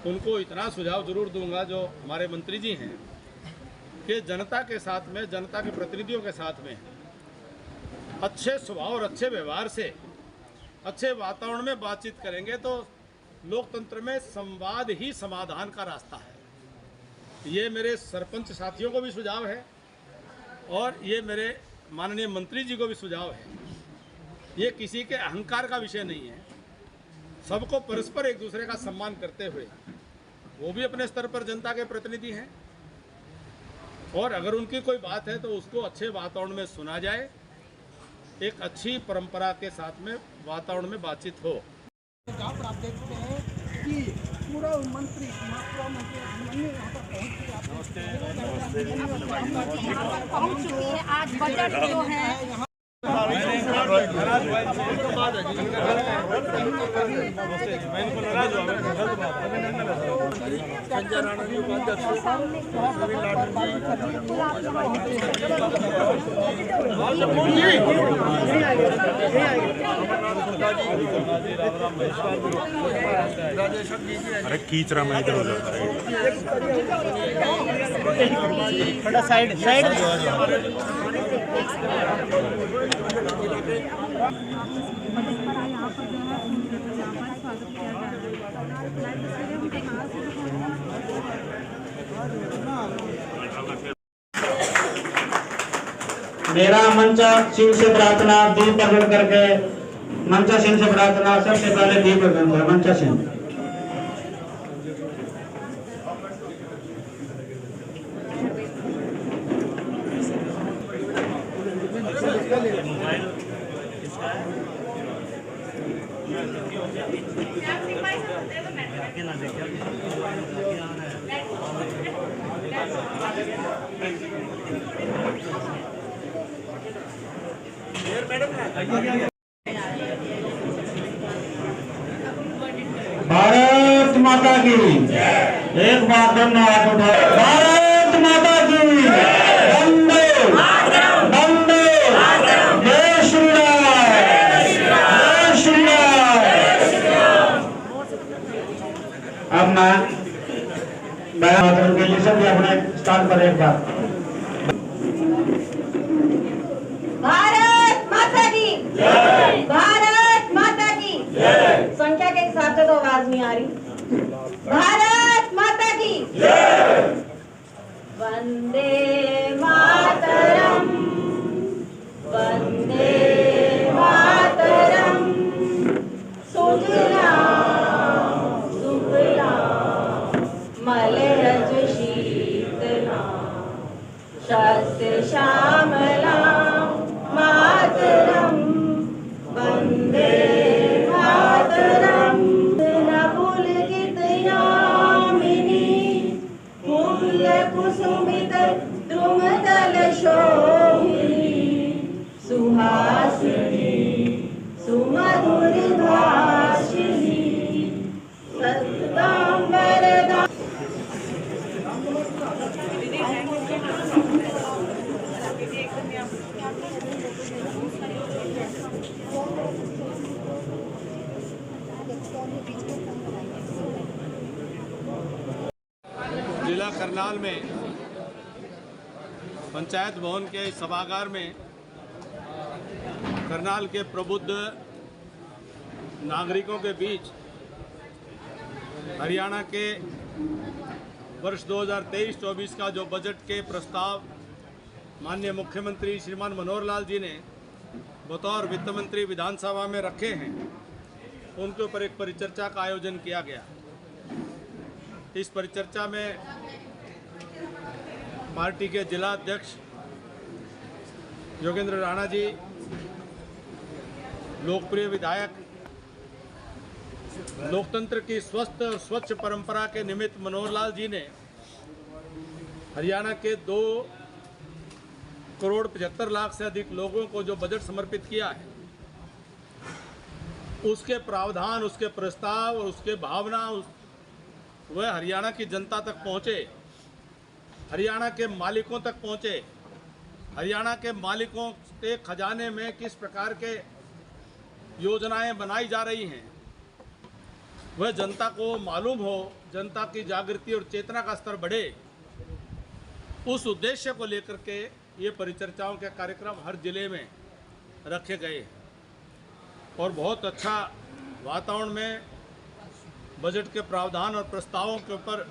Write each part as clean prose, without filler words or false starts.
उनको इतना सुझाव जरूर दूंगा जो हमारे मंत्री जी हैं कि जनता के साथ में, जनता के प्रतिनिधियों के साथ में अच्छे स्वभाव और अच्छे व्यवहार से, अच्छे वातावरण में बातचीत करेंगे तो लोकतंत्र में संवाद ही समाधान का रास्ता है। ये मेरे सरपंच साथियों को भी सुझाव है और ये मेरे माननीय मंत्री जी को भी सुझाव है। ये किसी के अहंकार का विषय नहीं है। सबको परस्पर एक दूसरे का सम्मान करते हुए, वो भी अपने स्तर पर जनता के प्रतिनिधि हैं और अगर उनकी कोई बात है तो उसको अच्छे वातावरण में सुना जाए, एक अच्छी परंपरा के साथ में वातावरण में बातचीत हो। आप देखते हैं कि पूरा मंत्री पहुंच चुकी है। आज बजट जो है अरे खींच रहा मैं इधर थोड़ा साइड मेरा मंचा शिव से प्रार्थना दीप प्रकट करके मंचा सिंह से प्रार्थना सबसे पहले दीप प्रकट है। मंचा सिंह भारत माता की एक बार धन्यवाद उठा। भारत माता की वंदे वंदे जय श्री राम, जय श्री राम। अब मैं के लिए सभी अपने स्थान पर एक बार भारत माता की जय, भारत माता की जय। संख्या के हिसाब से तो आवाज नहीं आ रही। भारत माता की जय। वंदे मातरम, वंदे मातरम। सुजलाम सुफलाम मलयज शीतलाम शस्य श्यामलाम मातरम। वंदे मातरम। पुलकित यामिनी फूल कुसुमित द्रुमदल शोभिनी सुहासिनी सुमधुर भाषिणी सत्तां वरदा। जिला करनाल में पंचायत भवन के सभागार में करनाल के प्रबुद्ध नागरिकों के बीच हरियाणा के वर्ष 2023-24 का जो बजट के प्रस्ताव माननीय मुख्यमंत्री श्रीमान मनोहर लाल जी ने बतौर वित्त मंत्री विधानसभा में रखे हैं, उनके ऊपर एक परिचर्चा का आयोजन किया गया। इस परिचर्चा में पार्टी के जिला अध्यक्ष योगेंद्र राणा जी, लोकप्रिय विधायक, लोकतंत्र की स्वस्थ और स्वच्छ परंपरा के निमित्त मनोहर लाल जी ने हरियाणा के 2,75,00,000 से अधिक लोगों को जो बजट समर्पित किया है, उसके प्रावधान, उसके प्रस्ताव और उसके भावना वह हरियाणा की जनता तक पहुँचे, हरियाणा के मालिकों तक पहुँचे। हरियाणा के मालिकों के खजाने में किस प्रकार के योजनाएं बनाई जा रही हैं, वह जनता को मालूम हो, जनता की जागृति और चेतना का स्तर बढ़े, उस उद्देश्य को लेकर के ये परिचर्चाओं के कार्यक्रम हर जिले में रखे गए और बहुत अच्छा वातावरण में बजट के प्रावधान और प्रस्तावों के ऊपर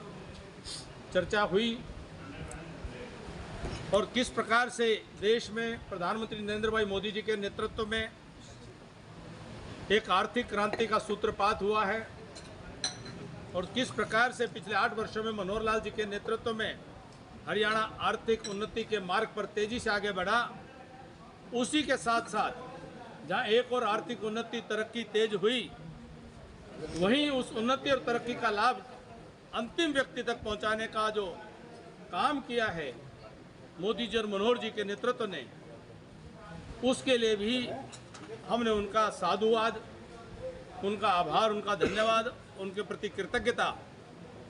चर्चा हुई और किस प्रकार से देश में प्रधानमंत्री नरेंद्र भाई मोदी जी के नेतृत्व में एक आर्थिक क्रांति का सूत्रपात हुआ है और किस प्रकार से पिछले 8 वर्षों में मनोहर लाल जी के नेतृत्व में हरियाणा आर्थिक उन्नति के मार्ग पर तेजी से आगे बढ़ा। उसी के साथ साथ जहां एक और आर्थिक उन्नति तरक्की तेज हुई, वहीं उस उन्नति और तरक्की का लाभ अंतिम व्यक्ति तक पहुंचाने का जो काम किया है मोदी जी और मनोहर जी के नेतृत्व ने, उसके लिए भी हमने उनका साधुवाद, उनका आभार, उनका धन्यवाद, उनके प्रति कृतज्ञता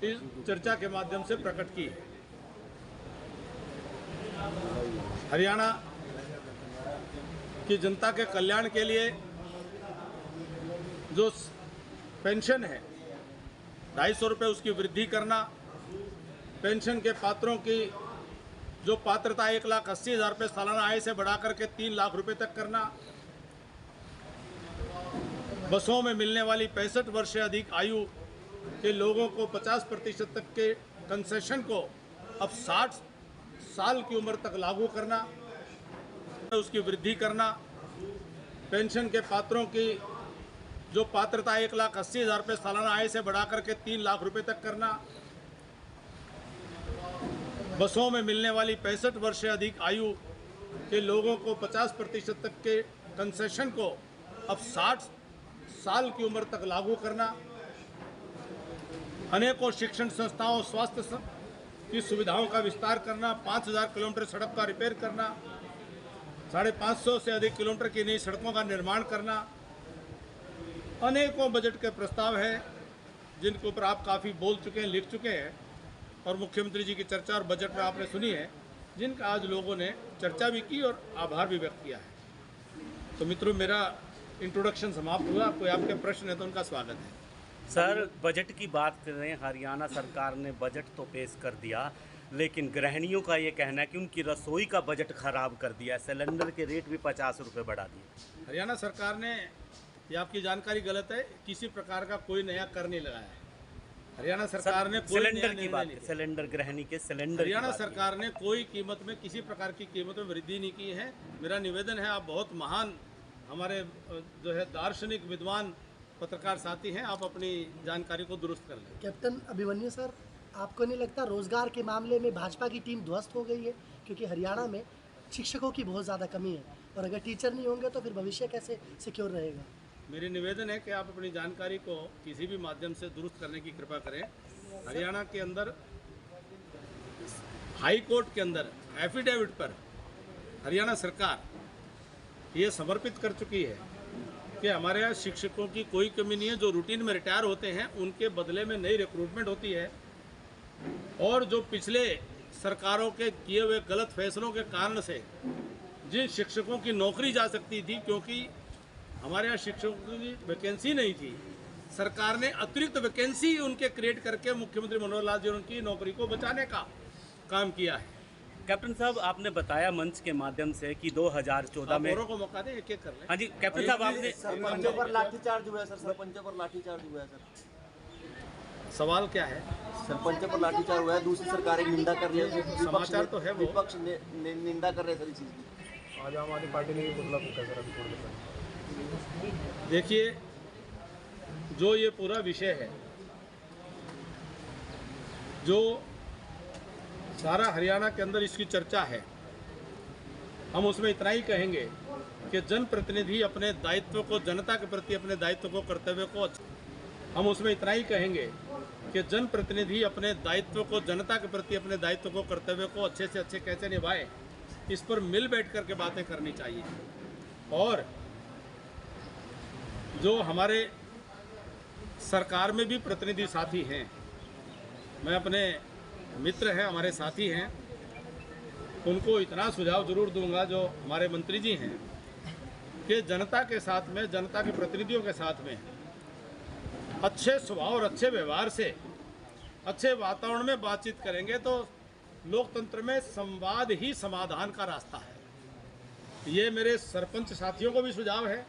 इस चर्चा के माध्यम से प्रकट की है। हरियाणा की जनता के कल्याण के लिए जो पेंशन है 250 रुपये उसकी वृद्धि करना, पेंशन के पात्रों की जो पात्रता 1,80,000 रुपये सालाना आय से बढ़ा करके 3 लाख रुपए तक करना, बसों में मिलने वाली 65 वर्ष से अधिक आयु के लोगों को 50% तक के कंसेशन को अब 60 साल की उम्र तक लागू करना, उसकी वृद्धि करना, पेंशन के पात्रों की जो पात्रता 1,80,000 रुपये सालाना आय से बढ़ा करके 3 लाख रुपए तक करना, बसों में मिलने वाली 65 वर्ष से अधिक आयु के लोगों को 50% तक के कंसेशन को अब 60 साल की उम्र तक लागू करना, अनेकों शिक्षण संस्थाओं, स्वास्थ्य की सुविधाओं का विस्तार करना, 5,000 किलोमीटर सड़क का रिपेयर करना, 550 से अधिक किलोमीटर की नई सड़कों का निर्माण करना, अनेकों बजट के प्रस्ताव हैं जिनके ऊपर आप काफ़ी बोल चुके हैं, लिख चुके हैं और मुख्यमंत्री जी की चर्चा और बजट में आपने सुनी है, जिनका आज लोगों ने चर्चा भी की और आभार भी व्यक्त किया है। तो मित्रों, मेरा इंट्रोडक्शन समाप्त हुआ। कोई आपके प्रश्न है तो उनका स्वागत है। सर, बजट की बात कर रहे हैं। हरियाणा सरकार ने बजट तो पेश कर दिया, लेकिन गृहिणियों का ये कहना है कि उनकी रसोई का बजट खराब कर दिया, सिलेंडर के रेट भी 50 रुपये बढ़ा दिए। हरियाणा सरकार ने, ये आपकी जानकारी गलत है, किसी प्रकार का कोई नया कर नहीं लगाया है। हरियाणा सरकार ने कोई सिलेंडर की बात, सिलेंडर गृहिणी के सिलेंडर, हरियाणा सरकार ने कोई कीमत में, किसी प्रकार की कीमत में वृद्धि नहीं की है। मेरा निवेदन है, आप बहुत महान हमारे जो है दार्शनिक विद्वान पत्रकार साथी हैं, आप अपनी जानकारी को दुरुस्त कर लें। कैप्टन अभिमन्यु सर, आपको नहीं लगता रोजगार के मामले में भाजपा की टीम ध्वस्त हो गई है? क्योंकि हरियाणा में शिक्षकों की बहुत ज़्यादा कमी है और अगर टीचर नहीं होंगे तो फिर भविष्य कैसे सिक्योर रहेगा? मेरी निवेदन है कि आप अपनी जानकारी को किसी भी माध्यम से दुरुस्त करने की कृपा करें। हरियाणा के अंदर हाई कोर्ट के अंदर एफिडेविट पर हरियाणा सरकार ये समर्पित कर चुकी है कि हमारे यहाँ शिक्षकों की कोई कमी नहीं है। जो रूटीन में रिटायर होते हैं उनके बदले में नई रिक्रूटमेंट होती है और जो पिछले सरकारों के किए हुए गलत फैसलों के कारण से जिन शिक्षकों की नौकरी जा सकती थी, क्योंकि हमारे यहाँ शिक्षकों की वैकेंसी नहीं थी, सरकार ने अतिरिक्त वैकेंसी उनके क्रिएट करके मुख्यमंत्री मनोहर लाल जी ने उनकी नौकरी को बचाने का काम किया है। कैप्टन साहब, आपने बताया मंच के माध्यम से कि 2014 में को मौका दें, एक एक कर लें। हाँ जी कैप्टन साहब, आपने सरपंचों पर लाठीचार्ज हुआ है सर, सरपंचों पर लाठीचार्ज हुआ है सर। सवाल क्या है? सरपंचों पर लाठीचार्ज हुआ है, दूसरी सरकारें निंदा कर रही है, समाचार तो है वो। विपक्ष निंदा कर रहे हैं सर इस चीज़ की। आज आम आदमी पार्टी ने भी पुतला फूका सर अभी थोड़ी देर पहले। देखिए, जो ये पूरा विषय है, जो सारा हरियाणा के अंदर इसकी चर्चा है, हम उसमें इतना ही कहेंगे कि जनप्रतिनिधि अपने दायित्व को, जनता के प्रति अपने दायित्व को, कर्तव्य को, हम उसमें इतना ही कहेंगे कि जनप्रतिनिधि अपने दायित्व को, जनता के प्रति अपने दायित्व को, कर्तव्य को अच्छे से अच्छे कैसे निभाए, इस पर मिल बैठ करके बातें करनी चाहिए। और जो हमारे सरकार में भी प्रतिनिधि साथी हैं, मैं अपने मित्र हैं, हमारे साथी हैं, उनको इतना सुझाव जरूर दूंगा, जो हमारे मंत्री जी हैं, कि जनता के साथ में, जनता के प्रतिनिधियों के साथ में अच्छे स्वभाव और अच्छे व्यवहार से, अच्छे वातावरण में बातचीत करेंगे तो लोकतंत्र में संवाद ही समाधान का रास्ता है। ये मेरे सरपंच साथियों को भी सुझाव है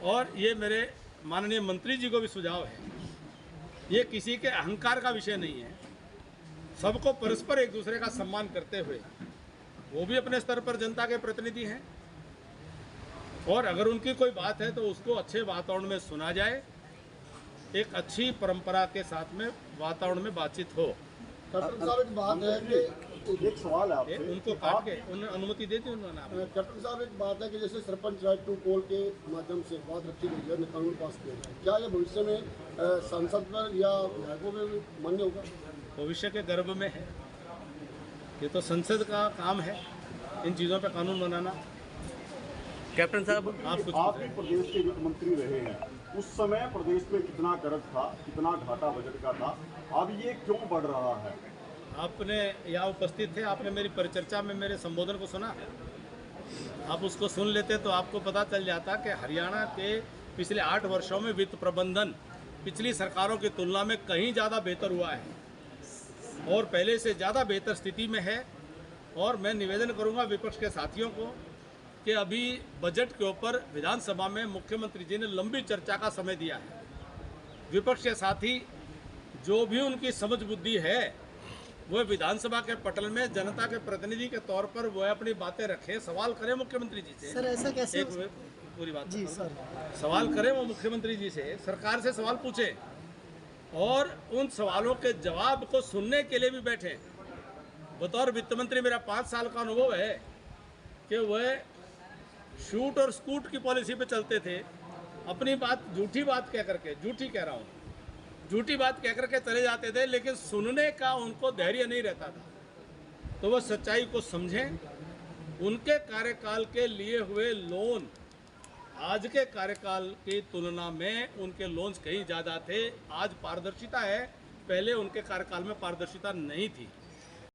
और ये मेरे माननीय मंत्री जी को भी सुझाव है। ये किसी के अहंकार का विषय नहीं है। सबको परस्पर एक दूसरे का सम्मान करते हुए, वो भी अपने स्तर पर जनता के प्रतिनिधि हैं और अगर उनकी कोई बात है तो उसको अच्छे वातावरण में सुना जाए, एक अच्छी परंपरा के साथ में वातावरण में बातचीत हो। कैप्टन साहब एक बात है कि एक सवाल है आपसे, उनको काट के उन्होंने अनुमति दे दी उन्होंने। कैप्टन साहब एक बात है कि जैसे सरपंच राइट टू कॉल के माध्यम से बात रखी गई है, कानून पास किया जाए, क्या ये भविष्य में संसद पर या विधायकों में भी मान्य होगा? भविष्य के गर्भ में है, ये तो संसद का काम है इन चीज़ों पे कानून बनाना। कैप्टन साहब, आप कुछ आप भी प्रदेश के वित्त मंत्री रहे हैं, उस समय प्रदेश में कितना कर्ज था, कितना घाटा बजट का था, अब ये क्यों बढ़ रहा है? आपने यहाँ उपस्थित थे, आपने मेरी परिचर्चा में मेरे संबोधन को सुना, आप उसको सुन लेते तो आपको पता चल जाता कि हरियाणा के पिछले 8 वर्षों में वित्त प्रबंधन पिछली सरकारों की तुलना में कहीं ज़्यादा बेहतर हुआ है और पहले से ज़्यादा बेहतर स्थिति में है। और मैं निवेदन करूंगा विपक्ष के साथियों को कि अभी बजट के ऊपर विधानसभा में मुख्यमंत्री जी ने लंबी चर्चा का समय दिया है। विपक्ष के साथी जो भी उनकी समझ बुद्धि है वो विधानसभा के पटल में जनता के प्रतिनिधि के तौर पर वो अपनी बातें रखें, सवाल करें मुख्यमंत्री जी से। सर ऐसा कैसे? एक पूरी बात जी सर, सवाल करें वो मुख्यमंत्री जी से, सरकार से सवाल पूछे और उन सवालों के जवाब को सुनने के लिए भी बैठे। बतौर वित्त मंत्री मेरा 5 साल का अनुभव है कि वह शूट और स्कूट की पॉलिसी पे चलते थे। अपनी बात झूठी बात कह करके, झूठी कह रहा हूँ, झूठी बात कह करके चले जाते थे, लेकिन सुनने का उनको धैर्य नहीं रहता था। तो वह सच्चाई को समझें। उनके कार्यकाल के लिए हुए लोन आज के कार्यकाल की तुलना में उनके लोन्स कहीं ज़्यादा थे। आज पारदर्शिता है, पहले उनके कार्यकाल में पारदर्शिता नहीं थी।